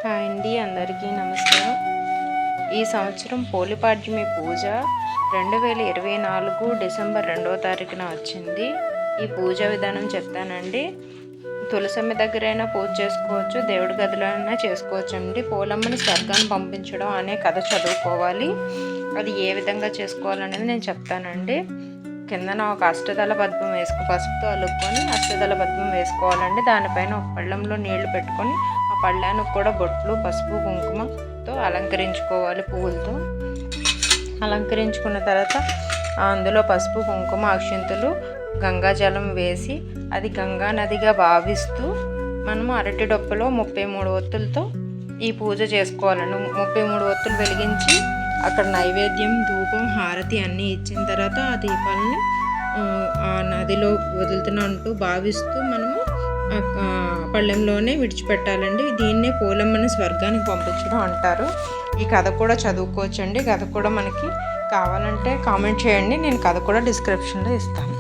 Hi అండి, అందరికీ నమస్కారం. ఈ సంవత్సరం పోలిపాడ్యమి పూజ 2024 డిసెంబర్ 2వ తారీఖున వచ్చింది. ఈ పూజ విధానం చెప్తానండి. తులసమ్మ దగ్గరైనా పూజ చేసుకోవచ్చు, దేవుడి గదిలో అయినా చేసుకోవచ్చు అండి. పోలమ్మని స్వర్గాన్ని పంపించడం అనే కథ చదువుకోవాలి. అది ఏ విధంగా చేసుకోవాలనేది నేను చెప్తానండి. కిందన ఒక అష్టదళ పద్మం పసుపుతో అలుక్కొని అష్టదళ పద్మం వేసుకోవాలండి. దానిపైన ఒక పళ్ళెంలో నీళ్లు పెట్టుకొని ఆ పళ్ళానికి కూడా బొట్లు, పసుపు, కుంకుమతో అలంకరించుకోవాలి. పువ్వులతో అలంకరించుకున్న తర్వాత అందులో పసుపు, కుంకుమ, అక్షింతలు, గంగాజలం వేసి అది గంగా నదిగా భావిస్తూ మనము అరటి డొప్పలో 33 ఒత్తులతో ఈ పూజ చేసుకోవాలండి. 33 ఒత్తులు వెలిగించి అక్కడ నైవేద్యం, ధూపం, హారతి అన్నీ ఇచ్చిన తర్వాత ఆ దీపాలని ఆ నదిలో వదులుతున్నట్టు భావిస్తూ మనము పళ్ళెంలోనే విడిచిపెట్టాలండి. దీన్నే పోలమ్మని స్వర్గానికి పంపించడం అంటారు. ఈ కథ కూడా చదువుకోవచ్చండి. కథ కూడా మనకి కావాలంటే కామెంట్ చేయండి, నేను కథ కూడా డిస్క్రిప్షన్లో ఇస్తాను.